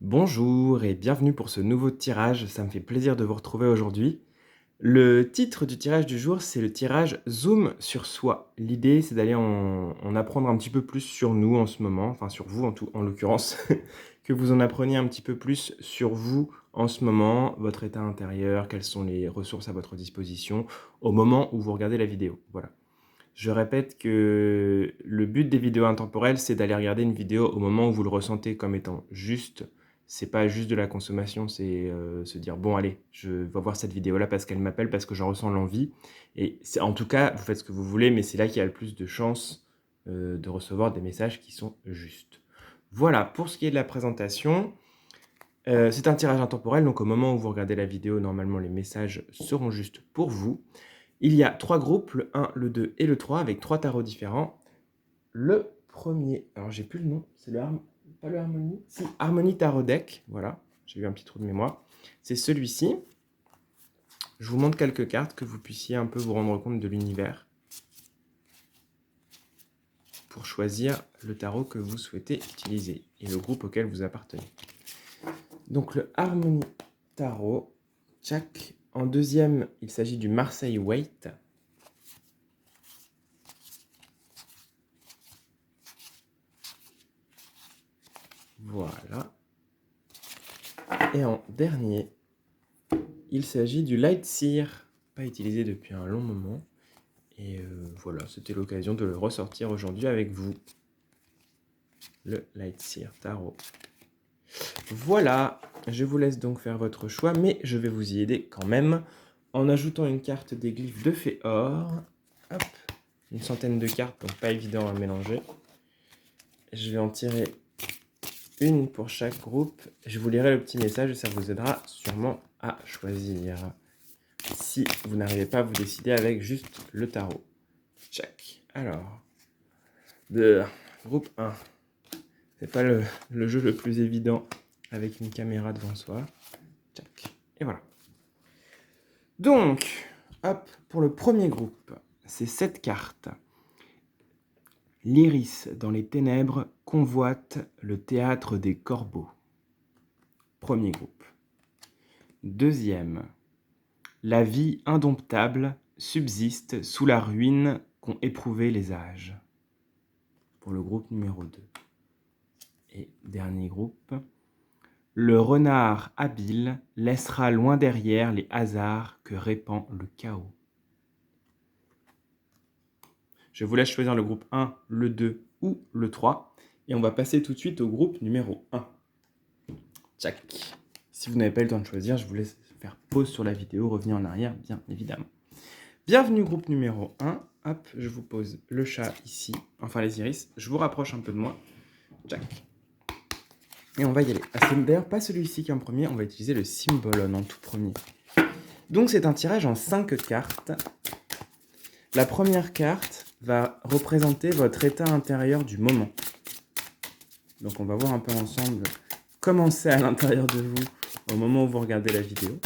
Bonjour et bienvenue pour ce nouveau tirage, ça me fait plaisir de vous retrouver aujourd'hui. Le titre du tirage du jour, c'est le tirage Zoom sur soi. L'idée, c'est d'aller en apprendre un petit peu plus sur nous en ce moment, enfin sur vous en l'occurrence, que vous en appreniez un petit peu plus sur vous en ce moment, votre état intérieur, quelles sont les ressources à votre disposition au moment où vous regardez la vidéo. Voilà. Je répète que le but des vidéos intemporelles, c'est d'aller regarder une vidéo au moment où vous le ressentez comme étant juste. C'est pas juste de la consommation, c'est, se dire: «Bon allez, je vais voir cette vidéo-là parce qu'elle m'appelle, parce que j'en ressens l'envie» et c'est en tout cas, vous faites ce que vous voulez, mais c'est là qu'il y a le plus de chances, de recevoir des messages qui sont justes. Voilà, pour ce qui est de la présentation, c'est un tirage intemporel, donc au moment où vous regardez la vidéo, normalement les messages seront justes pour vous. Il y a 3 groupes, le 1, le 2 et le 3, avec 3 tarots différents. Le premier, alors j'ai plus le nom, c'est pas le Harmony? Si, Harmony Tarot Deck, voilà, j'ai eu un petit trou de mémoire. C'est celui-ci. Je vous montre quelques cartes que vous puissiez un peu vous rendre compte de l'univers pour choisir le tarot que vous souhaitez utiliser et le groupe auquel vous appartenez. Donc le Harmony Tarot, tchac. En deuxième, il s'agit du Marseille Waite. Voilà. Et en dernier, il s'agit du Light Seer, pas utilisé depuis un long moment. Et voilà, c'était l'occasion de le ressortir aujourd'hui avec vous. Le Light Seer Tarot. Voilà, je vous laisse donc faire votre choix, mais je vais vous y aider quand même en ajoutant une carte des glyphes de Féor. Hop, une centaine de cartes, donc pas évident à mélanger. Je vais en tirer une pour chaque groupe. Je vous lirai le petit message et ça vous aidera sûrement à choisir. Si vous n'arrivez pas à vous décider avec juste le tarot. Check. Alors, groupe 1. C'est pas le jeu le plus évident avec une caméra devant soi. Check. Et voilà. Donc, hop, pour le premier groupe, c'est cette carte. L'iris dans les ténèbres convoite le théâtre des corbeaux. Premier groupe. Deuxième. La vie indomptable subsiste sous la ruine qu'ont éprouvé les âges. Pour le groupe numéro 2. Et dernier groupe. Le renard habile laissera loin derrière les hasards que répand le chaos. Je vous laisse choisir le groupe 1, le 2 ou le 3. Et on va passer tout de suite au groupe numéro 1. Tchac. Si vous n'avez pas eu le temps de choisir, je vous laisse faire pause sur la vidéo, revenir en arrière, bien évidemment. Bienvenue groupe numéro 1. Hop, je vous pose le chat ici, enfin les iris. Je vous rapproche un peu de moi. Tchac. Et on va y aller. Ah, c'est d'ailleurs pas celui-ci qui est en premier, on va utiliser le Symbolon en tout premier. Donc c'est un tirage en 5 cartes. La première carte va représenter votre état intérieur du moment. Donc on va voir un peu ensemble comment c'est à l'intérieur de vous au moment où vous regardez la vidéo.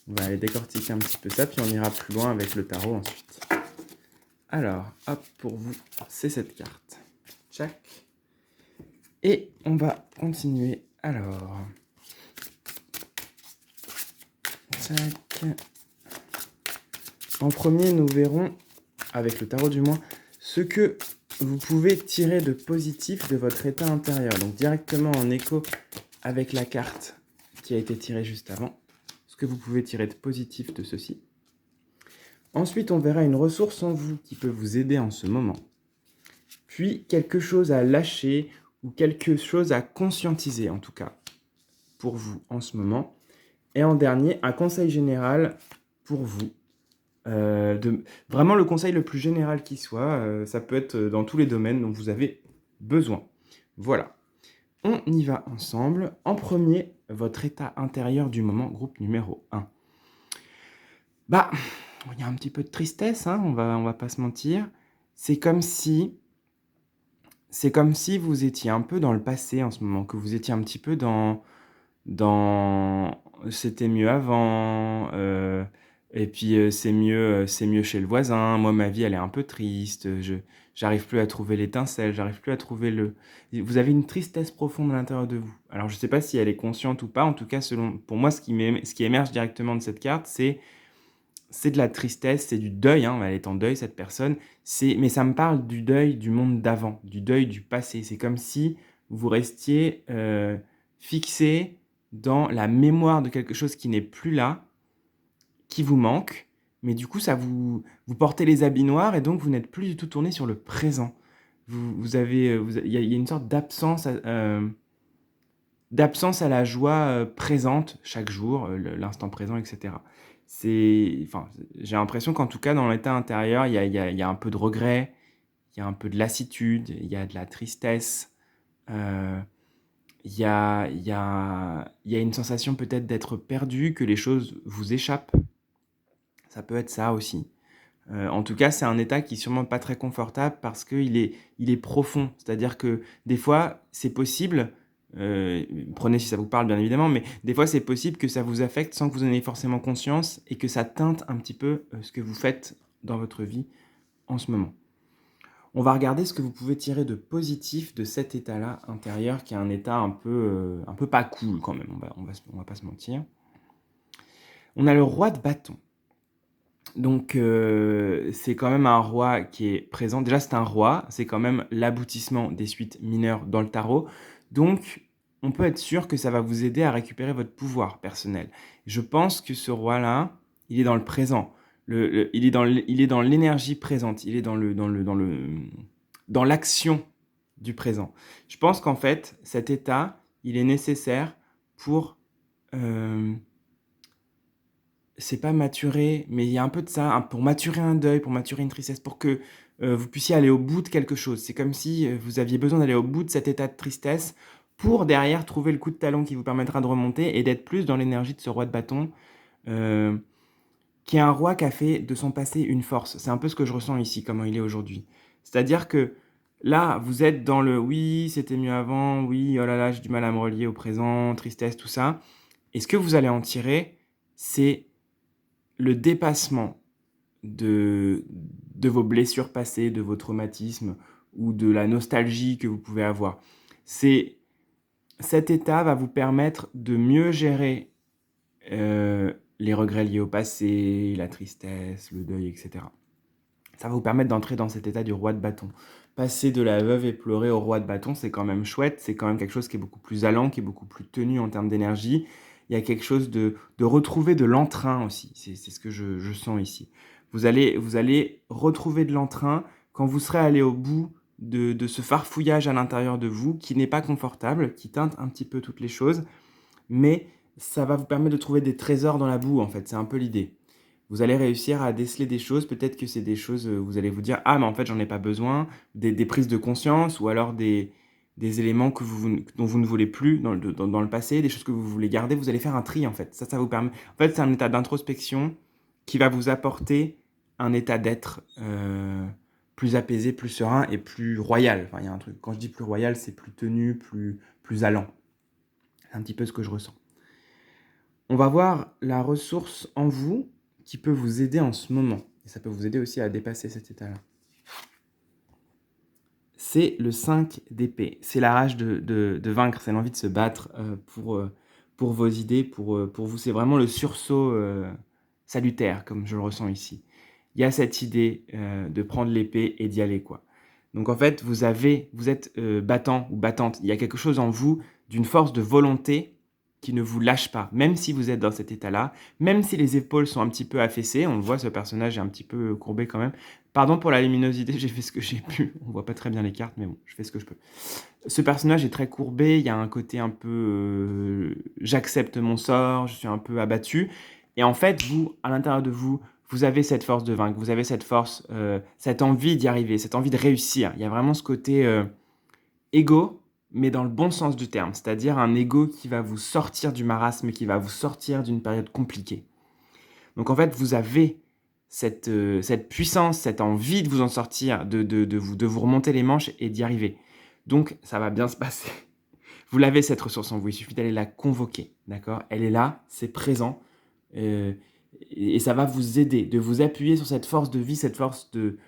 On va aller décortiquer un petit peu ça, puis on ira plus loin avec le tarot ensuite. Alors, hop, pour vous, c'est cette carte. Tchac. Et on va continuer. Alors, tchac. En premier, nous verrons, avec le tarot du moins, ce que vous pouvez tirer de positif de votre état intérieur. Donc directement en écho avec la carte qui a été tirée juste avant. Ce que vous pouvez tirer de positif de ceci. Ensuite, on verra une ressource en vous qui peut vous aider en ce moment. Puis, quelque chose à lâcher ou quelque chose à conscientiser, en tout cas, pour vous en ce moment. Et en dernier, un conseil général pour vous. Vraiment le conseil le plus général qui soit. Ça peut être dans tous les domaines dont vous avez besoin. Voilà. On y va ensemble. En premier, votre état intérieur du moment, groupe numéro 1. Bah, il y a un petit peu de tristesse, hein, on va pas se mentir. C'est comme si vous étiez un peu dans le passé en ce moment, que vous étiez un petit peu dans c'était mieux avant, Et puis, c'est mieux chez le voisin. Moi, ma vie, elle est un peu triste, je j'arrive plus à trouver l'étincelle, j'arrive plus à trouver le vous avez une tristesse profonde à l'intérieur de vous. Alors je sais pas si elle est consciente ou pas, en tout cas selon pour moi, ce qui émerge directement de cette carte, c'est de la tristesse, c'est du deuil, hein, elle est en deuil cette personne, mais ça me parle du deuil du monde d'avant, du deuil du passé. C'est comme si vous restiez, fixé dans la mémoire de quelque chose qui n'est plus là, qui vous manque, mais du coup, ça vous portez les habits noirs et donc vous n'êtes plus du tout tourné sur le présent. Vous avez, il y a une sorte d'absence à la joie, présente chaque jour, l'instant présent et cetera. Enfin, j'ai l'impression qu'en tout cas dans l'état intérieur, il y a un peu de regret, il y a un peu de lassitude, il y a de la tristesse, heu, il y a une sensation peut-être d'être perdu, que les choses vous échappent. Ça peut être ça aussi. En tout cas, c'est un état qui est sûrement pas très confortable parce qu'il est profond. C'est-à-dire que des fois, c'est possible, prenez si ça vous parle bien évidemment, mais des fois, c'est possible que ça vous affecte sans que vous en ayez forcément conscience et que ça teinte un petit peu, ce que vous faites dans votre vie en ce moment. On va regarder ce que vous pouvez tirer de positif de cet état-là intérieur qui est un état un peu pas cool quand même, on va pas se mentir. On a le roi de bâton. Donc, c'est quand même un roi qui est présent. Déjà, c'est un roi, c'est quand même l'aboutissement des suites mineures dans le tarot. Donc, on peut être sûr que ça va vous aider à récupérer votre pouvoir personnel. Je pense que ce roi-là, il est dans le présent. Il est dans l'énergie présente. Il est dans l'action du présent. Je pense qu'en fait, cet état, il est nécessaire pour, hem c'est pas maturer, mais il y a un peu de ça, pour maturer un deuil, pour maturer une tristesse, pour que, vous puissiez aller au bout de quelque chose. C'est comme si, vous aviez besoin d'aller au bout de cet état de tristesse pour derrière trouver le coup de talon qui vous permettra de remonter et d'être plus dans l'énergie de ce roi de bâton, heu, qui est un roi qui a fait de son passé une force. C'est un peu ce que je ressens ici, comment il est aujourd'hui. C'est-à-dire que là, vous êtes dans le: «Oui, c'était mieux avant. Oui, oh là là, j'ai du mal à me relier au présent, tristesse», tout ça et ce que vous allez en tirer, c'est le dépassement de vos blessures passées, de vos traumatismes ou de la nostalgie que vous pouvez avoir. C'est Cet état va vous permettre de mieux gérer, les regrets liés au passé, la tristesse, le deuil et cetera. Ça va vous permettre d'entrer dans cet état du roi de bâton. Passer de la veuve éplorée au roi de bâton, c'est quand même chouette, c'est quand même quelque chose qui est beaucoup plus allant, qui est beaucoup plus tenu en termes d'énergie. Il y a quelque chose de retrouver de l'entrain aussi, c'est ce que je sens ici. Vous allez retrouver de l'entrain quand vous serez allé au bout de ce farfouillage à l'intérieur de vous qui n'est pas confortable, qui teinte un petit peu toutes les choses, mais ça va vous permettre de trouver des trésors dans la boue en fait, c'est un peu l'idée. Vous allez réussir à déceler des choses, peut-être que c'est des choses, vous allez vous dire: «Ah mais en fait j'en ai pas besoin», des prises de conscience ou alors des éléments dont vous ne voulez plus dans le passé, des choses que vous voulez garder, vous allez faire un tri en fait. Ça vous permet en fait, c'est un état d'introspection qui va vous apporter un état d'être, plus apaisé, plus serein et plus royal. Enfin, il y a un truc quand je dis plus royal, c'est plus tenu, plus allant. C'est un petit peu ce que je ressens. On va voir la ressource en vous qui peut vous aider en ce moment et ça peut vous aider aussi à dépasser cet état-là. C'est le 5 d'épée. C'est la rage de vaincre, c'est l'envie de se battre, pour vos idées, pour vous. C'est vraiment le sursaut, salutaire comme je le ressens ici. Il y a cette idée, de prendre l'épée et d'y aller, quoi. Donc en fait, vous êtes, battant ou battante. Il y a quelque chose en vous d'une force de volonté qui ne vous lâche pas, même si vous êtes dans cet état-là, même si les épaules sont un petit peu affaissées. On le voit, ce personnage est un petit peu courbé quand même. Pardon pour la luminosité, j'ai fait ce que j'ai pu. On voit pas très bien les cartes, mais bon, je fais ce que je peux. Ce personnage est très courbé, il y a un côté un peu, j'accepte mon sort, je suis un peu abattu et en fait, vous, à l'intérieur de vous, vous avez cette force de vaincre, vous avez cette force, cette envie d'y arriver, cette envie de réussir. Il y a vraiment ce côté, ego, mais dans le bon sens du terme, c'est-à-dire un ego qui va vous sortir du marasme, qui va vous sortir d'une période compliquée. Donc en fait, vous avez cette puissance, cette envie de vous en sortir, de vous remonter les manches et d'y arriver. Donc ça va bien se passer. Vous l'avez cette ressource en vous, il suffit d'aller la convoquer, d'accord? Elle est là, c'est présent, heu et ça va vous aider, de vous appuyer sur cette force de vie, cette force de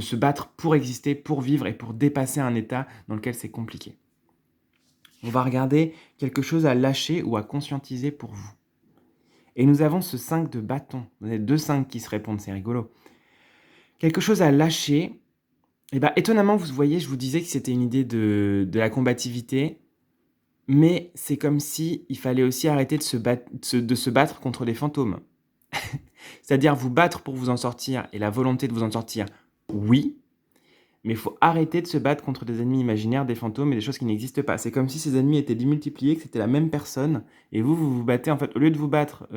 se battre pour exister, pour vivre et pour dépasser un état dans lequel c'est compliqué. On va regarder quelque chose à lâcher ou à conscientiser pour vous. Et nous avons ce 5 de bâton. Vous avez 2 5 qui se répondent, c'est rigolo. Quelque chose à lâcher, et bah, étonnamment, vous voyez, je vous disais que c'était une idée de la combativité, mais c'est comme si il fallait aussi arrêter de se battre contre les fantômes. C'est-à-dire vous battre pour vous en sortir et la volonté de vous en sortir, oui, mais il faut arrêter de se battre contre des ennemis imaginaires, des fantômes et des choses qui n'existent pas. C'est comme si ces ennemis étaient démultipliés, que c'était la même personne, et vous vous battez, en fait, au lieu de vous battre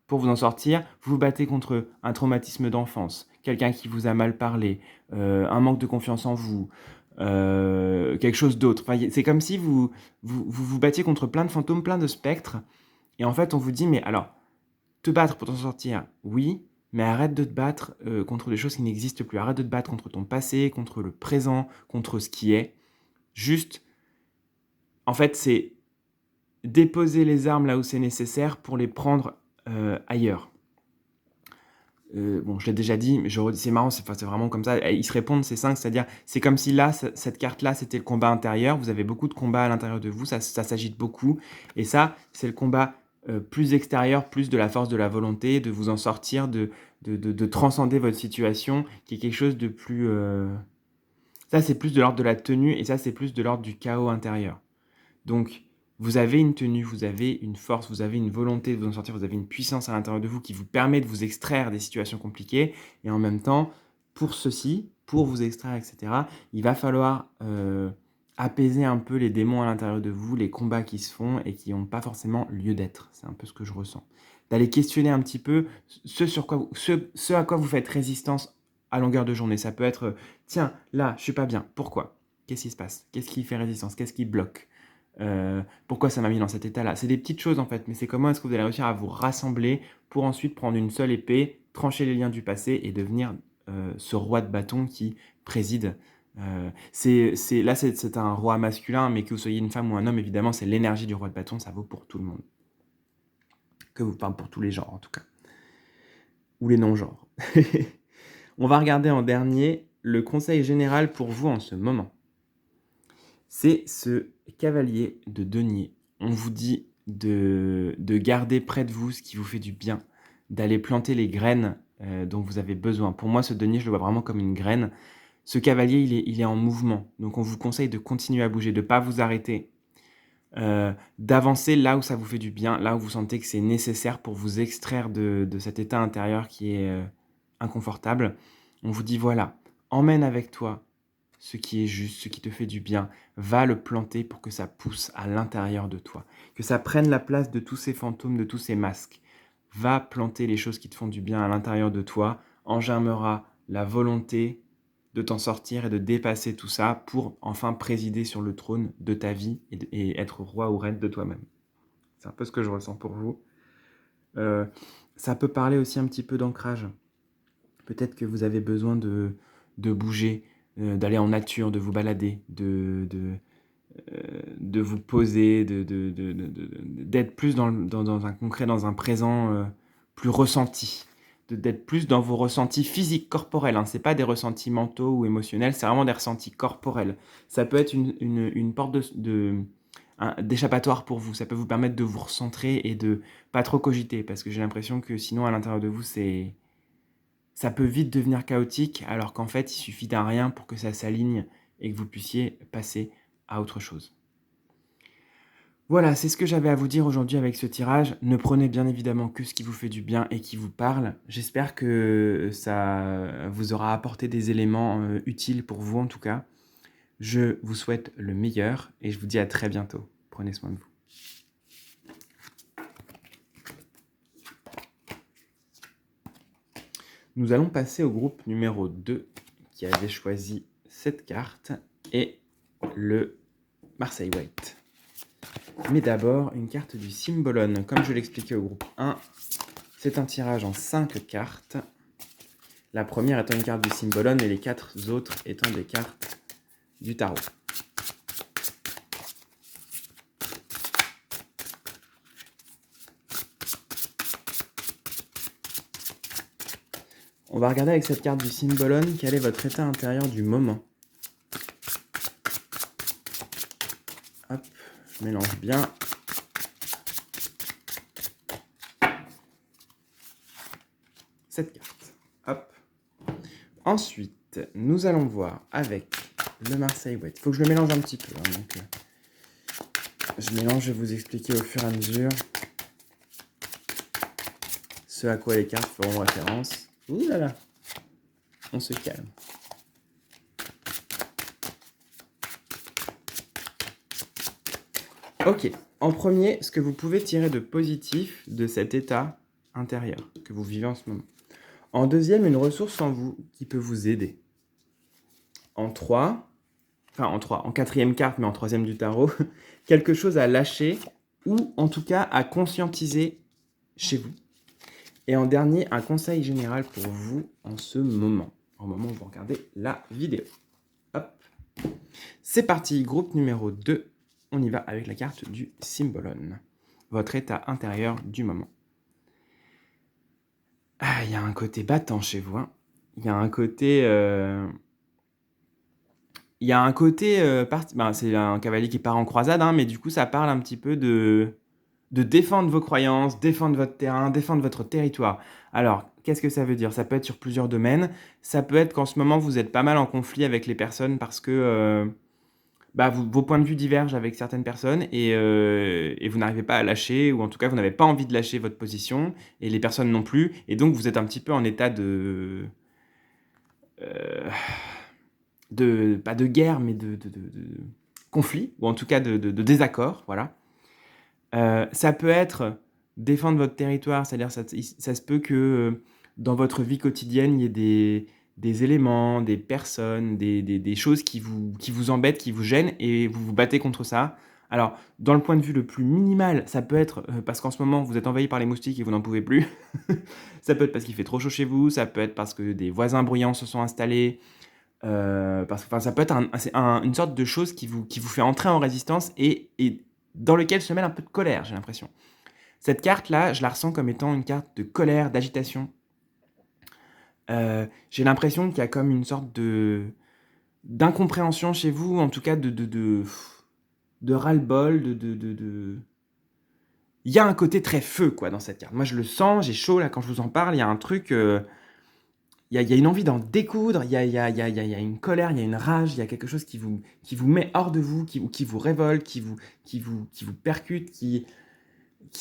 pour vous en sortir, vous vous battez contre un traumatisme d'enfance, quelqu'un qui vous a mal parlé, un manque de confiance en vous, quelque chose d'autre. Enfin, c'est comme si vous battiez contre plein de fantômes, plein de spectres, et en fait, on vous dit, mais alors, te battre pour t'en sortir, oui, mais arrête de te battre contre des choses qui n'existent plus. Arrête de te battre contre ton passé, contre le présent, contre ce qui est. Juste, en fait, c'est déposer les armes là où c'est nécessaire pour les prendre ailleurs. Bon, je l'ai déjà dit, mais c'est marrant, c'est vraiment comme ça. Ils se répondent, ces 5, c'est-à-dire, c'est comme si là, cette carte-là, c'était le combat intérieur. Vous avez beaucoup de combats à l'intérieur de vous, ça s'agite beaucoup. Et ça, c'est le combat plus extérieur, plus de la force de la volonté, de vous en sortir, de transcender votre situation, qui est quelque chose de plus... Ça, c'est plus de l'ordre de la tenue, et ça, c'est plus de l'ordre du chaos intérieur. Donc, vous avez une tenue, vous avez une force, vous avez une volonté de vous en sortir, vous avez une puissance à l'intérieur de vous qui vous permet de vous extraire des situations compliquées. Et en même temps, pour ceci, pour vous extraire, etc., il va falloir apaiser un peu les démons à l'intérieur de vous, les combats qui se font et qui n'ont pas forcément lieu d'être. C'est un peu ce que je ressens. D'aller questionner un petit peu ce à quoi vous faites résistance à longueur de journée. Ça peut être, tiens, là, je suis pas bien. Pourquoi? Qu'est-ce qui se passe? Qu'est-ce qui fait résistance? Qu'est-ce qui bloque? Pourquoi ça m'a mis dans cet état-là? C'est des petites choses en fait, mais c'est comment est-ce que vous allez réussir à vous rassembler pour ensuite prendre une seule épée, trancher les liens du passé et devenir ce roi de bâton qui préside. C'est un roi masculin, mais que vous soyez une femme ou un homme, évidemment, c'est l'énergie du roi de bâton, ça vaut pour tout le monde. Que vous parlez pour tous les genres en tout cas. Ou les non-genres. On va regarder en dernier le conseil général pour vous en ce moment. C'est ce cavalier de denier. On vous dit de garder près de vous ce qui vous fait du bien, d'aller planter les graines dont vous avez besoin. Pour moi, ce denier, je le vois vraiment comme une graine. Ce cavalier, il est en mouvement. Donc, on vous conseille de continuer à bouger, de ne pas vous arrêter, d'avancer là où ça vous fait du bien, là où vous sentez que c'est nécessaire pour vous extraire de cet état intérieur qui est inconfortable. On vous dit, voilà, emmène avec toi ce qui est juste, ce qui te fait du bien, va le planter pour que ça pousse à l'intérieur de toi, que ça prenne la place de tous ces fantômes, de tous ces masques. Va planter les choses qui te font du bien à l'intérieur de toi, en germera la volonté de t'en sortir et de dépasser tout ça pour enfin présider sur le trône de ta vie et être roi ou reine de toi-même. C'est un peu ce que je ressens pour vous. Ça peut parler aussi un petit peu d'ancrage. Peut-être que vous avez besoin de bouger, d'aller en nature, de vous balader, de vous poser, d'être plus dans un concret, dans un présent plus ressenti, d'être plus dans vos ressentis physiques, corporels. Hein. Ce n'est pas des ressentis mentaux ou émotionnels, c'est vraiment des ressentis corporels. Ça peut être une porte d'échappatoire pour vous. Ça peut vous permettre de vous recentrer et de pas trop cogiter, parce que j'ai l'impression que sinon, à l'intérieur de vous, ça peut vite devenir chaotique, alors qu'en fait, il suffit d'un rien pour que ça s'aligne et que vous puissiez passer à autre chose. Voilà, c'est ce que j'avais à vous dire aujourd'hui avec ce tirage. Ne prenez bien évidemment que ce qui vous fait du bien et qui vous parle. J'espère que ça vous aura apporté des éléments utiles pour vous en tout cas. Je vous souhaite le meilleur et je vous dis à très bientôt. Prenez soin de vous. Nous allons passer au groupe numéro 2 qui avait choisi cette carte et le Marseille White. Mais d'abord, une carte du Symbolon. Comme je l'expliquais au groupe 1, c'est un tirage en 5 cartes. La première étant une carte du Symbolon et les 4 autres étant des cartes du tarot. On va regarder avec cette carte du Symbolon quel est votre état intérieur du moment. Hop, je mélange bien. Cette carte. Hop. Ensuite, nous allons voir avec le Marseille Wet. Il faut que je le mélange un petit peu. Hein, donc, je mélange, je vais vous expliquer au fur et à mesure ce à quoi les cartes feront référence. Ouh là là, on se calme. Ok, en premier, ce que vous pouvez tirer de positif de cet état intérieur que vous vivez en ce moment. En deuxième, une ressource en vous qui peut vous aider. En quatrième carte, mais en troisième du tarot, quelque chose à lâcher ou en tout cas à conscientiser chez vous. Et en dernier, un conseil général pour vous en ce moment, au moment où vous regardez la vidéo. Hop. C'est parti, groupe numéro 2. On y va avec la carte du Symbolon. Votre état intérieur du moment. Ah, il y a un côté battant chez vous. Hein. Il y a un côté... c'est un cavalier qui part en croisade, hein, mais du coup, ça parle un petit peu de défendre vos croyances, défendre votre terrain, défendre votre territoire. Alors, qu'est-ce que ça veut dire? Ça peut être sur plusieurs domaines. Ça peut être qu'en ce moment, vous êtes pas mal en conflit avec les personnes parce que vos points de vue divergent avec certaines personnes et vous n'arrivez pas à lâcher, ou en tout cas, vous n'avez pas envie de lâcher votre position, et les personnes non plus. Et donc, vous êtes un petit peu en état euh, pas de guerre, mais de conflit, ou en tout cas de désaccord, voilà. Ça peut être défendre votre territoire, c'est-à-dire ça se peut que dans votre vie quotidienne, il y ait des éléments, des personnes, des choses qui vous embêtent, qui vous gênent, et vous vous battez contre ça. Alors, dans le point de vue le plus minimal, ça peut être parce qu'en ce moment, vous êtes envahi par les moustiques et vous n'en pouvez plus. Ça peut être parce qu'il fait trop chaud chez vous, ça peut être parce que des voisins bruyants se sont installés, ça peut être une sorte de chose qui vous fait entrer en résistance et dans lequel se mêle un peu de colère, j'ai l'impression. Cette carte-là, je la ressens comme étant une carte de colère, d'agitation. J'ai l'impression qu'il y a comme une sorte d'incompréhension chez vous, en tout cas de ras-le-bol, Il y a un côté très feu, quoi, dans cette carte. Moi, je le sens, j'ai chaud, là, quand je vous en parle, il y a un truc... il y a une envie d'en découdre, il y a une colère, il y a une rage, il y a quelque chose qui vous met hors de vous, qui vous révolte, qui vous percute, qui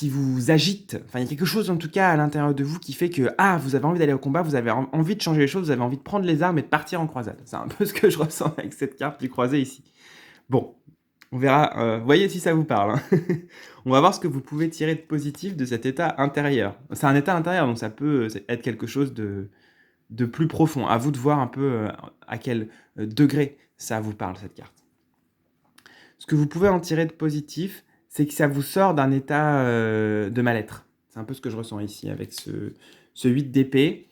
vous agite. Enfin, il y a quelque chose en tout cas à l'intérieur de vous qui fait que vous avez envie d'aller au combat, vous avez envie de changer les choses, vous avez envie de prendre les armes et de partir en croisade. C'est un peu ce que je ressens avec cette carte du croisé ici. Bon, on verra, voyez si ça vous parle. Hein. On va voir ce que vous pouvez tirer de positif de cet état intérieur. C'est un état intérieur, donc ça peut être quelque chose de plus profond. À vous de voir un peu à quel degré ça vous parle, cette carte. Ce que vous pouvez en tirer de positif, c'est que ça vous sort d'un état de mal-être. C'est un peu ce que je ressens ici avec ce 8 d'épée.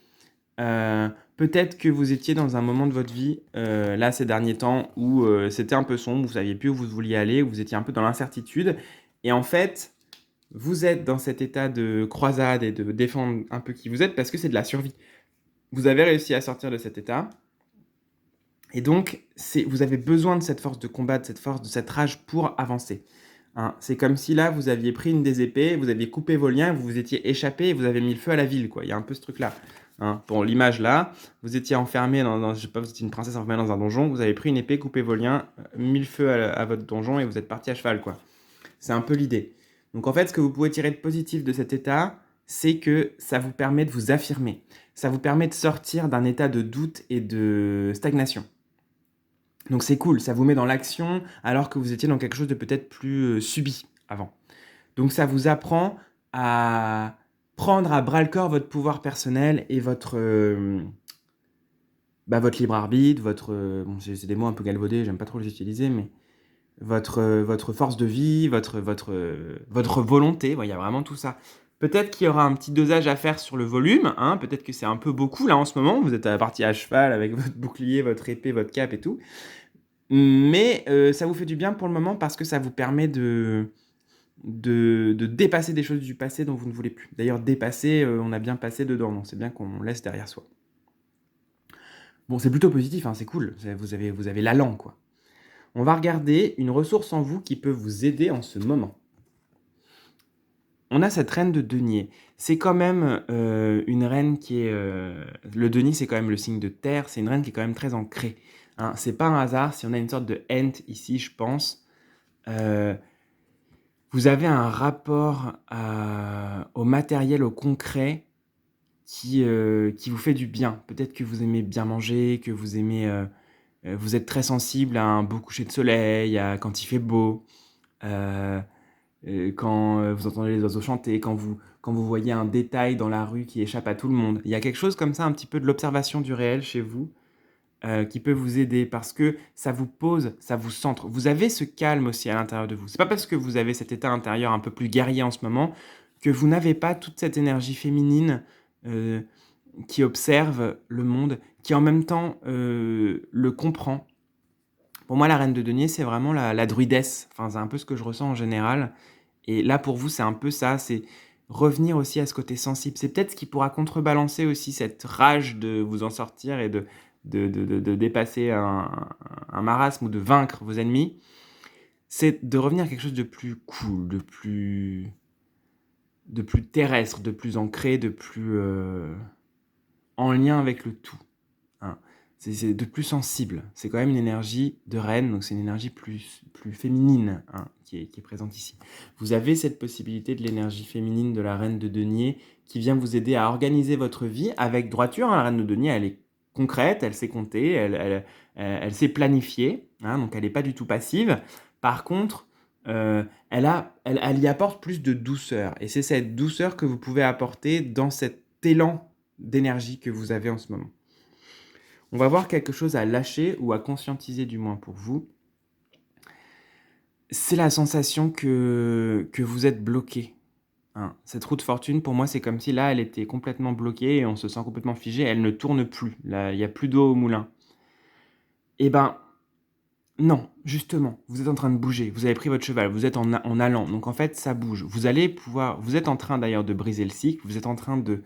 Peut-être que vous étiez dans un moment de votre vie, là, ces derniers temps, où c'était un peu sombre, vous ne saviez plus où vous vouliez aller, où vous étiez un peu dans l'incertitude. Et en fait, vous êtes dans cet état de croisade et de défendre un peu qui vous êtes parce que c'est de la survie. Vous avez réussi à sortir de cet état. Et donc, vous avez besoin de cette force de combat, de cette rage pour avancer. Hein, c'est comme si là, vous aviez pris une des épées, vous aviez coupé vos liens, vous vous étiez échappé et vous avez mis le feu à la ville, quoi. Il y a un peu ce truc-là. Hein, pour l'image là, vous étiez enfermé je sais pas, vous étiez une princesse enfermée dans un donjon, vous avez pris une épée, coupé vos liens, mis le feu à votre donjon et vous êtes parti à cheval, quoi. C'est un peu l'idée. Donc en fait, ce que vous pouvez tirer de positif de cet état, c'est que ça vous permet de vous affirmer. Ça vous permet de sortir d'un état de doute et de stagnation. Donc c'est cool, ça vous met dans l'action alors que vous étiez dans quelque chose de peut-être plus subi avant. Donc ça vous apprend à prendre à bras-le-corps votre pouvoir personnel et votre libre arbitre, c'est des mots un peu galvaudés, j'aime pas trop les utiliser, mais votre force de vie, votre volonté, il y a vraiment tout ça. Peut-être qu'il y aura un petit dosage à faire sur le volume, hein, peut-être que c'est un peu beaucoup là en ce moment, vous êtes à la partie à cheval avec votre bouclier, votre épée, votre cape et tout. Mais ça vous fait du bien pour le moment parce que ça vous permet de dépasser des choses du passé dont vous ne voulez plus. D'ailleurs, dépasser, on a bien passé dedans, donc c'est bien qu'on laisse derrière soi. Bon, c'est plutôt positif, hein, c'est cool, vous avez l'allant, quoi. On va regarder une ressource en vous qui peut vous aider en ce moment. On a cette reine de denier. C'est quand même, une reine qui est, le denier, c'est quand même le signe de terre, c'est une reine qui est quand même très ancrée, hein. C'est pas un hasard si on a une sorte de ent ici, je pense. Heu, Vous avez un rapport au matériel, au concret qui vous fait du bien. Peut-être que vous aimez bien manger, que vous aimez, vous êtes très sensible à un beau coucher de soleil, à quand il fait beau, heu quand, vous entendez les oiseaux chanter, quand vous voyez un détail dans la rue qui échappe à tout le monde. Il y a quelque chose comme ça, un petit peu de l'observation du réel chez vous, qui peut vous aider parce que ça vous pose, ça vous centre. Vous avez ce calme aussi à l'intérieur de vous. C'est pas parce que vous avez cet état intérieur un peu plus guerrier en ce moment, que vous n'avez pas toute cette énergie féminine, heu, qui observe le monde, qui en même temps, le comprend. Pour moi, la reine de denier, c'est vraiment la druidesse. Enfin, c'est un peu ce que je ressens en général et là, pour vous, c'est un peu ça, c'est revenir aussi à ce côté sensible. C'est peut-être ce qui pourra contrebalancer aussi cette rage de vous en sortir et de dépasser un marasme ou de vaincre vos ennemis. C'est de revenir à quelque chose de plus cool, de plus terrestre, de plus ancré, de plus, en lien avec le tout. Hein. C'est de plus sensible. C'est quand même une énergie de reine, donc c'est une énergie plus féminine, hein, qui est présente ici. Vous avez cette possibilité de l'énergie féminine de la reine de denier qui vient vous aider à organiser votre vie avec droiture, hein. La reine de denier, elle est concrète, elle sait compter, elle sait planifier, hein, donc elle n'est pas du tout passive. Par contre, elle y apporte plus de douceur et c'est cette douceur que vous pouvez apporter dans cet élan d'énergie que vous avez en ce moment. On va voir quelque chose à lâcher ou à conscientiser du moins pour vous. C'est la sensation que vous êtes bloqué, hein. Cette roue de fortune, pour moi, c'est comme si là, elle était complètement bloquée et on se sent complètement figé, elle ne tourne plus. Là, il y a plus d'eau au moulin. Eh ben, non, justement, vous êtes en train de bouger, vous avez pris votre cheval, vous êtes en allant, donc en fait, ça bouge. Vous êtes en train d'ailleurs de briser le cycle, vous êtes en train de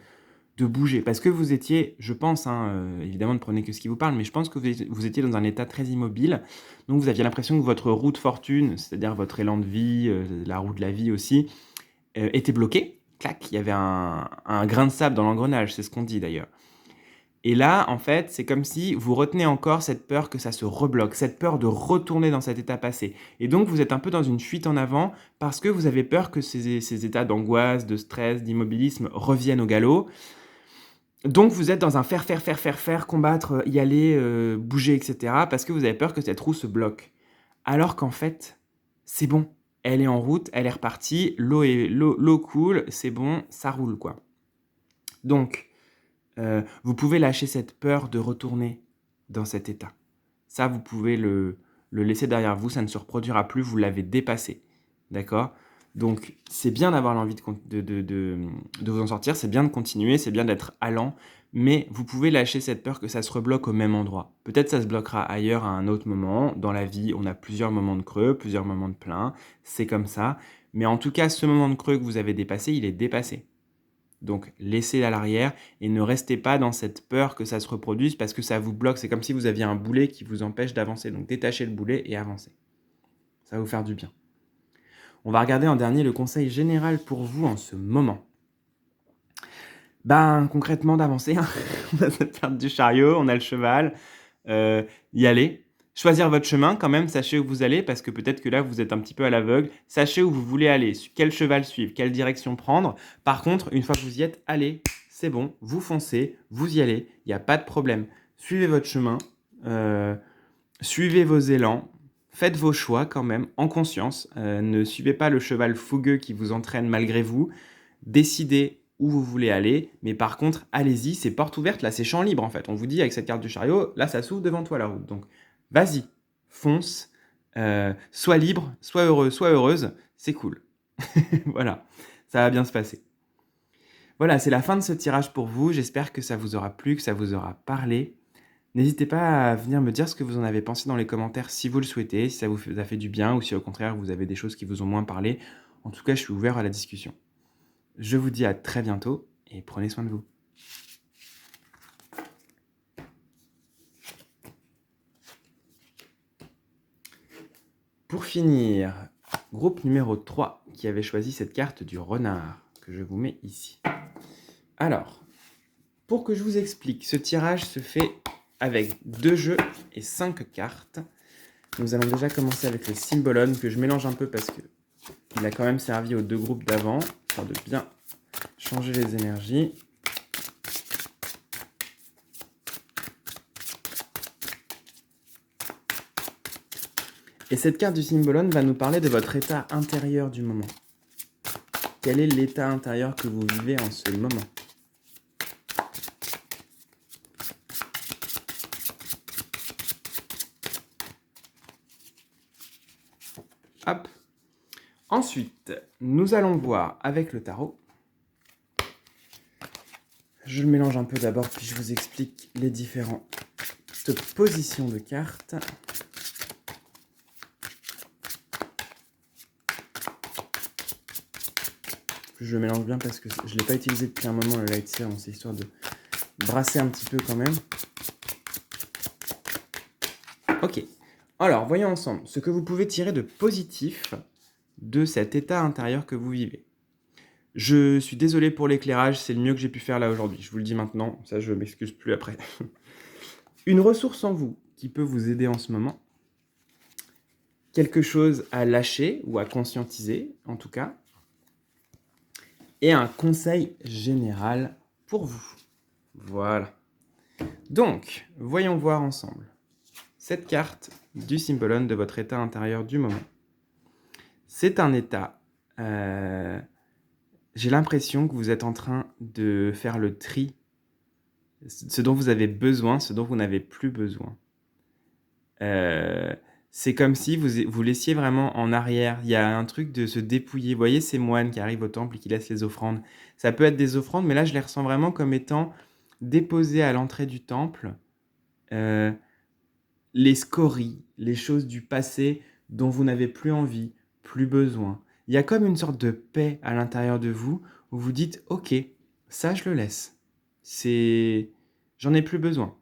bouger. Parce que vous étiez, je pense, hein, évidemment ne prenez que ce qui vous parle, mais je pense que vous étiez dans un état très immobile. Donc vous aviez l'impression que votre roue de fortune, c'est-à-dire votre élan de vie, la roue de la vie aussi, était bloquée. Clac, il y avait un grain de sable dans l'engrenage, c'est ce qu'on dit d'ailleurs. Et là, en fait, c'est comme si vous retenez encore cette peur que ça se rebloque, cette peur de retourner dans cet état passé. Et donc vous êtes un peu dans une fuite en avant parce que vous avez peur que ces états d'angoisse, de stress, d'immobilisme reviennent au galop. Donc vous êtes dans un faire, combattre, y aller, bouger et cetera, parce que vous avez peur que cette roue se bloque. Alors qu'en fait, c'est bon, elle est en route, elle est repartie, l'eau coule, c'est bon, ça roule, quoi. Donc, vous pouvez lâcher cette peur de retourner dans cet état. Ça, vous pouvez le laisser derrière vous, ça ne se reproduira plus, vous l'avez dépassé. D'accord? Donc, c'est bien d'avoir l'envie de vous en sortir, c'est bien de continuer, c'est bien d'être allant, mais vous pouvez lâcher cette peur que ça se rebloque au même endroit. Peut-être ça se bloquera ailleurs à un autre moment. Dans la vie, on a plusieurs moments de creux, plusieurs moments de plein, c'est comme ça. Mais en tout cas, ce moment de creux que vous avez dépassé, il est dépassé. Donc, laissez-le à l'arrière et ne restez pas dans cette peur que ça se reproduise parce que ça vous bloque. C'est comme si vous aviez un boulet qui vous empêche d'avancer. Donc, détachez le boulet et avancez. Ça va vous faire du bien. On va regarder en dernier le conseil général pour vous en ce moment. Ben, concrètement, d'avancer, hein. On a cette perte du chariot, on a le cheval, y aller. Choisir votre chemin quand même, sachez où vous allez parce que peut-être que là, vous êtes un petit peu à l'aveugle. Sachez où vous voulez aller, quel cheval suivre, quelle direction prendre. Par contre, une fois que vous y êtes, allez, c'est bon, vous foncez, vous y allez, il y a pas de problème. Suivez votre chemin, heu, suivez vos élans, faites vos choix quand même en conscience, ne suivez pas le cheval fougueux qui vous entraîne malgré vous. Décidez où vous voulez aller, mais par contre, allez-y, c'est porte ouverte, là, c'est champ libre en fait. On vous dit avec cette carte du chariot, là, ça s'ouvre devant toi la route. Donc, vas-y, fonce, sois libre, sois heureux, sois heureuse, c'est cool. Voilà, ça va bien se passer. Voilà, c'est la fin de ce tirage pour vous. J'espère que ça vous aura plu, que ça vous aura parlé. N'hésitez pas à venir me dire ce que vous en avez pensé dans les commentaires si vous le souhaitez, si ça vous a fait du bien ou si au contraire vous avez des choses qui vous ont moins parlé. En tout cas, je suis ouvert à la discussion. Je vous dis à très bientôt et prenez soin de vous. finir, groupe numéro 3 qui avait choisi cette carte du renard, que je vous mets ici. Alors, pour que je vous explique, ce tirage se fait avec 2 jeux et 5 cartes. Nous allons déjà commencer avec le Symbolon, que je mélange un peu parce qu'il a quand même servi aux 2 groupes d'avant, afin de bien changer les énergies. Et cette carte du Symbolon va nous parler de votre état intérieur du moment. Quel est l'état intérieur que vous vivez en ce moment? Hop. Ensuite, nous allons voir avec le tarot. Je le mélange un peu d'abord, puis je vous explique les différentes positions de cartes. Je le mélange bien parce que je ne l'ai pas utilisé depuis un moment, le light serum, c'est histoire de brasser un petit peu quand même. Ok, alors voyons ensemble ce que vous pouvez tirer de positif de cet état intérieur que vous vivez. Je suis désolé pour l'éclairage, c'est le mieux que j'ai pu faire là aujourd'hui, je vous le dis maintenant, ça je m'excuse plus après. Une ressource en vous qui peut vous aider en ce moment, quelque chose à lâcher ou à conscientiser en tout cas, et un conseil général pour vous. Voilà. Donc, voyons voir ensemble cette carte du Symbolon de votre état intérieur du moment. C'est un état, j'ai l'impression que vous êtes en train de faire le tri, ce dont vous avez besoin, ce dont vous n'avez plus besoin. C'est comme si vous laissiez vraiment en arrière. Il y a un truc de se dépouiller. Vous voyez ces moines qui arrivent au temple et qui laissent les offrandes. Ça peut être des offrandes, mais là, je les ressens vraiment comme étant déposées à l'entrée du temple. Les scories, les choses du passé dont vous n'avez plus envie, plus besoin. Il y a comme une sorte de paix à l'intérieur de vous où vous dites « Ok, ça, je le laisse. J'en ai plus besoin. »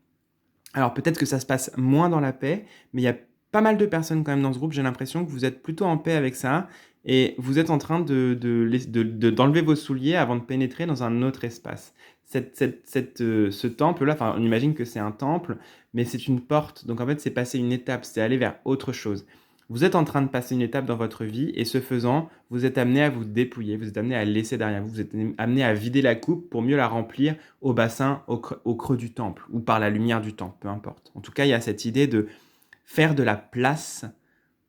Alors peut-être que ça se passe moins dans la paix, mais il y a pas mal de personnes quand même dans ce groupe. J'ai l'impression que vous êtes plutôt en paix avec ça et vous êtes en train d'enlever vos souliers avant de pénétrer dans un autre espace. Ce temple-là, enfin on imagine que c'est un temple, mais c'est une porte. Donc en fait c'est passer une étape, c'est aller vers autre chose. Vous êtes en train de passer une étape dans votre vie et ce faisant, vous êtes amené à vous dépouiller, vous êtes amené à laisser derrière vous, vous êtes amené à vider la coupe pour mieux la remplir au bassin, au creux du temple ou par la lumière du temple, peu importe. En tout cas, il y a cette idée de faire de la place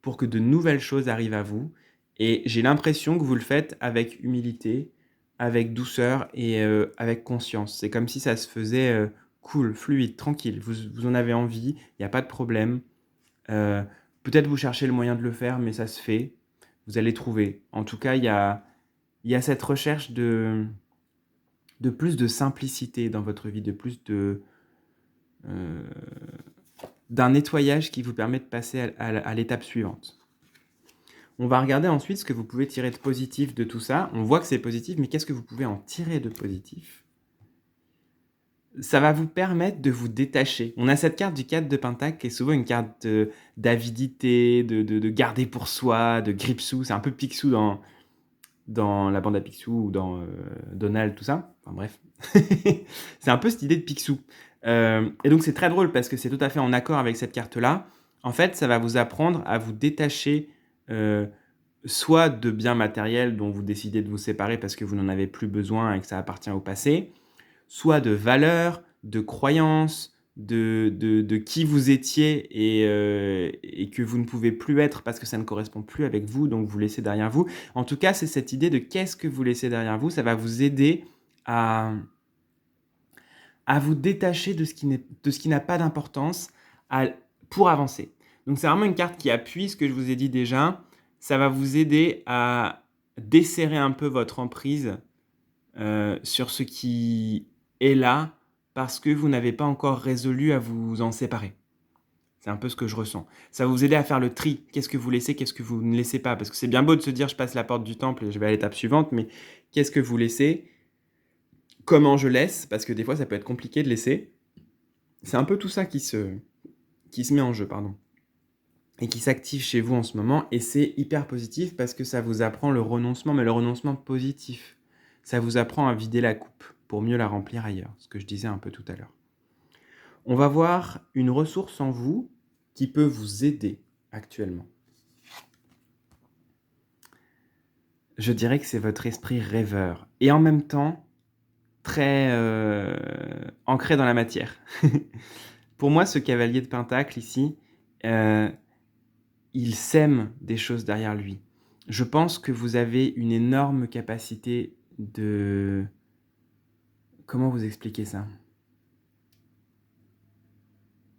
pour que de nouvelles choses arrivent à vous. Et j'ai l'impression que vous le faites avec humilité, avec douceur et avec conscience. C'est comme si ça se faisait cool, fluide, tranquille. Vous en avez envie, il n'y a pas de problème. Peut-être vous cherchez le moyen de le faire, mais ça se fait. Vous allez trouver. En tout cas, il y a cette recherche de plus de simplicité dans votre vie, de plus d'un nettoyage qui vous permet de passer à l'étape suivante. On va regarder ensuite ce que vous pouvez tirer de positif de tout ça. On voit que c'est positif, mais qu'est-ce que vous pouvez en tirer de positif? Ça va vous permettre de vous détacher. On a cette carte du 4 de Pentacle qui est souvent une carte d'avidité, de garder pour soi, de Gripsou. C'est un peu Picsou dans la bande à Picsou ou dans Donald, tout ça. Enfin bref. C'est un peu cette idée de Picsou. Et donc c'est très drôle parce que c'est tout à fait en accord avec cette carte-là. En fait, ça va vous apprendre à vous détacher soit de biens matériels dont vous décidez de vous séparer parce que vous n'en avez plus besoin et que ça appartient au passé, soit de valeurs, de croyances, de qui vous étiez et que vous ne pouvez plus être parce que ça ne correspond plus avec vous, donc vous laissez derrière vous. En tout cas, c'est cette idée de qu'est-ce que vous laissez derrière vous, ça va vous aider à vous détacher de ce qui n'a pas d'importance pour avancer. Donc c'est vraiment une carte qui appuie ce que je vous ai dit déjà. Ça va vous aider à desserrer un peu votre emprise sur ce qui est là parce que vous n'avez pas encore résolu à vous en séparer. C'est un peu ce que je ressens. Ça va vous aider à faire le tri. Qu'est-ce que vous laissez, qu'est-ce que vous ne laissez pas? Parce que c'est bien beau de se dire je passe la porte du temple et je vais à l'étape suivante, mais qu'est-ce que vous laissez? Comment je laisse? Parce que des fois ça peut être compliqué de laisser. C'est un peu tout ça qui se met en jeu, pardon. et qui s'active chez vous en ce moment. Et c'est hyper positif parce que ça vous apprend le renoncement, mais le renoncement positif. Ça vous apprend à vider la coupe pour mieux la remplir ailleurs, ce que je disais un peu tout à l'heure. On va voir une ressource en vous qui peut vous aider actuellement. Je dirais que c'est votre esprit rêveur et en même temps très ancré dans la matière. Pour moi, ce cavalier de Pentacle ici, il sème des choses derrière lui. Je pense que vous avez une énorme capacité de... Comment vous expliquer ça?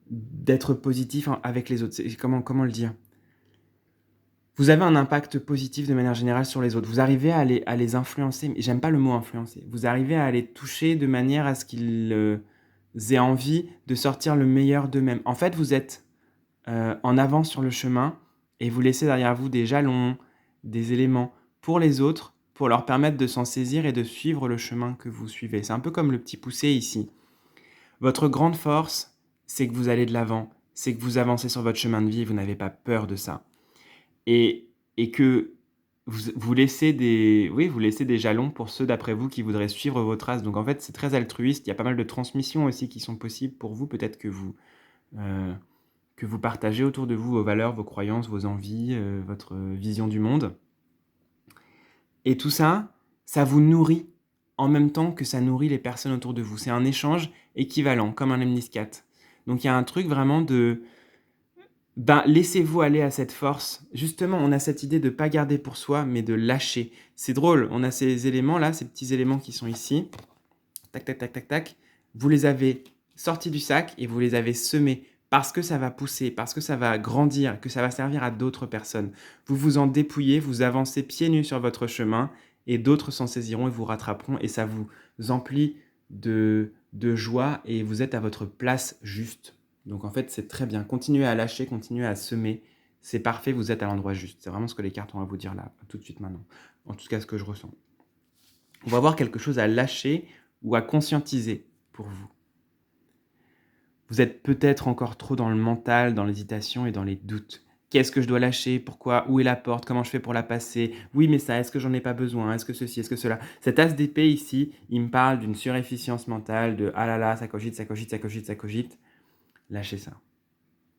D'être positif avec les autres. Comment le dire? Vous avez un impact positif de manière générale sur les autres. Vous arrivez à les influencer, mais j'aime pas le mot influencer. Vous arrivez à les toucher de manière à ce qu'ils aient envie de sortir le meilleur d'eux-mêmes. En fait, vous êtes en avance sur le chemin et vous laissez derrière vous des jalons, des éléments pour les autres, pour leur permettre de s'en saisir et de suivre le chemin que vous suivez. C'est un peu comme le petit poussé ici. Votre grande force, c'est que vous allez de l'avant, c'est que vous avancez sur votre chemin de vie et vous n'avez pas peur de ça. Et que vous laissez vous laissez des jalons pour ceux d'après vous qui voudraient suivre vos traces. Donc en fait, c'est très altruiste. Il y a pas mal de transmissions aussi qui sont possibles pour vous. Peut-être que vous partagez autour de vous vos valeurs, vos croyances, vos envies, votre vision du monde. Et tout ça, ça vous nourrit en même temps que ça nourrit les personnes autour de vous. C'est un échange équivalent, comme un lemniscate. Donc il y a un truc vraiment de... laissez-vous aller à cette force. Justement, on a cette idée de ne pas garder pour soi, mais de lâcher. C'est drôle, on a ces éléments-là, ces petits éléments qui sont ici. Tac, tac, tac, tac, tac. Vous les avez sortis du sac et vous les avez semés parce que ça va pousser, parce que ça va grandir, que ça va servir à d'autres personnes. Vous vous en dépouillez, vous avancez pieds nus sur votre chemin et d'autres s'en saisiront et vous rattraperont et ça vous emplit de joie et vous êtes à votre place juste. Donc en fait, c'est très bien. Continuez à lâcher, continuez à semer. C'est parfait, vous êtes à l'endroit juste. C'est vraiment ce que les cartes ont à vous dire là, tout de suite maintenant. En tout cas, ce que je ressens. On va avoir quelque chose à lâcher ou à conscientiser pour vous. Vous êtes peut-être encore trop dans le mental, dans l'hésitation et dans les doutes. Qu'est-ce que je dois lâcher? Pourquoi? Où est la porte? Comment je fais pour la passer? Oui, mais ça, est-ce que j'en ai pas besoin? Est-ce que ceci? Est-ce que cela? Cet as d'épée ici, il me parle d'une surefficience mentale, de ah là là, ça cogite, ça cogite, ça cogite, ça cogite. Lâchez ça.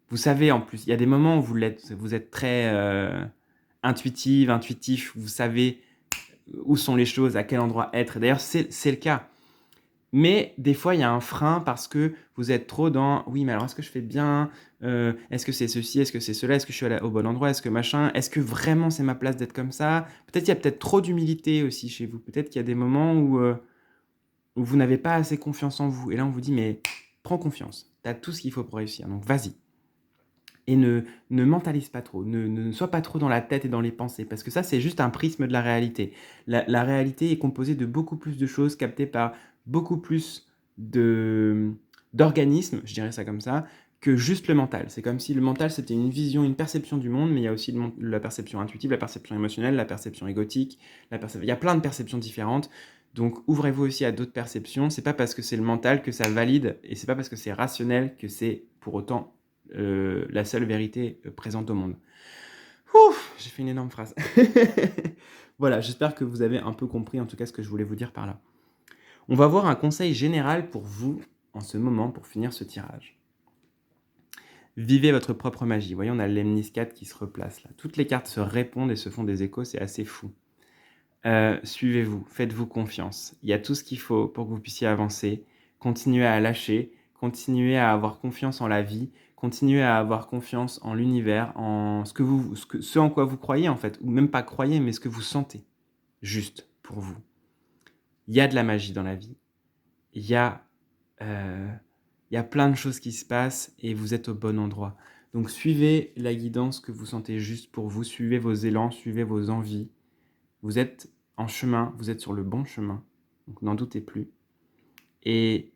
Vous savez, en plus, il y a des moments où vous êtes très intuitif, vous savez où sont les choses, à quel endroit être. D'ailleurs, c'est le cas. Mais des fois, il y a un frein parce que vous êtes trop dans oui, mais alors est-ce que je fais bien? Est-ce que c'est ceci? Est-ce que c'est cela? Est-ce que je suis au bon endroit? Est-ce que machin? Est-ce que vraiment c'est ma place d'être comme ça? Peut-être il y a peut-être trop d'humilité aussi chez vous. Peut-être qu'il y a des moments où vous n'avez pas assez confiance en vous. Et là, on vous dit mais prends confiance. Tu as tout ce qu'il faut pour réussir. Donc vas-y. Et ne mentalise pas trop, ne sois pas trop dans la tête et dans les pensées, parce que ça, c'est juste un prisme de la réalité. La réalité est composée de beaucoup plus de choses captées par beaucoup plus d'organismes, je dirais ça comme ça, que juste le mental. C'est comme si le mental, c'était une vision, une perception du monde, mais il y a aussi la perception intuitive, la perception émotionnelle, la perception égotique, il y a plein de perceptions différentes. Donc ouvrez-vous aussi à d'autres perceptions. C'est pas parce que c'est le mental que ça valide, et c'est pas parce que c'est rationnel que c'est pour autant la seule vérité présente au monde. Ouf, j'ai fait une énorme phrase. Voilà, j'espère que vous avez un peu compris en tout cas ce que je voulais vous dire par là. On va voir un conseil général pour vous en ce moment pour finir ce tirage. Vivez votre propre magie. Vous voyez, on a le lemniscate qui se replace là. Toutes les cartes se répondent et se font des échos, c'est assez fou. Suivez-vous, faites-vous confiance. Il y a tout ce qu'il faut pour que vous puissiez avancer. Continuez à lâcher, continuez à avoir confiance en la vie, continuez à avoir confiance en l'univers, en ce en quoi vous croyez en fait, ou même pas croyez, mais ce que vous sentez, juste pour vous. Il y a de la magie dans la vie. Il y a plein de choses qui se passent et vous êtes au bon endroit. Donc suivez la guidance que vous sentez juste pour vous, suivez vos élans, suivez vos envies. Vous êtes en chemin, vous êtes sur le bon chemin, donc n'en doutez plus. Et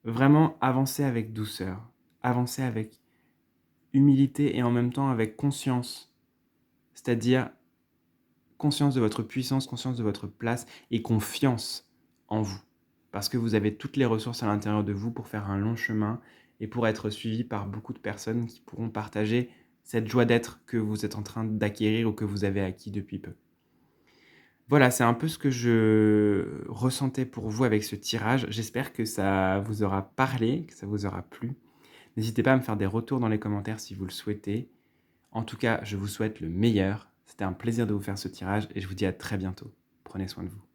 vraiment avancez avec douceur, avancez avec humilité et en même temps avec conscience, c'est-à-dire conscience de votre puissance, conscience de votre place et confiance en vous. Parce que vous avez toutes les ressources à l'intérieur de vous pour faire un long chemin et pour être suivi par beaucoup de personnes qui pourront partager cette joie d'être que vous êtes en train d'acquérir ou que vous avez acquis depuis peu. Voilà, c'est un peu ce que je ressentais pour vous avec ce tirage. J'espère que ça vous aura parlé, que ça vous aura plu. N'hésitez pas à me faire des retours dans les commentaires si vous le souhaitez. En tout cas, je vous souhaite le meilleur. C'était un plaisir de vous faire ce tirage et je vous dis à très bientôt. Prenez soin de vous.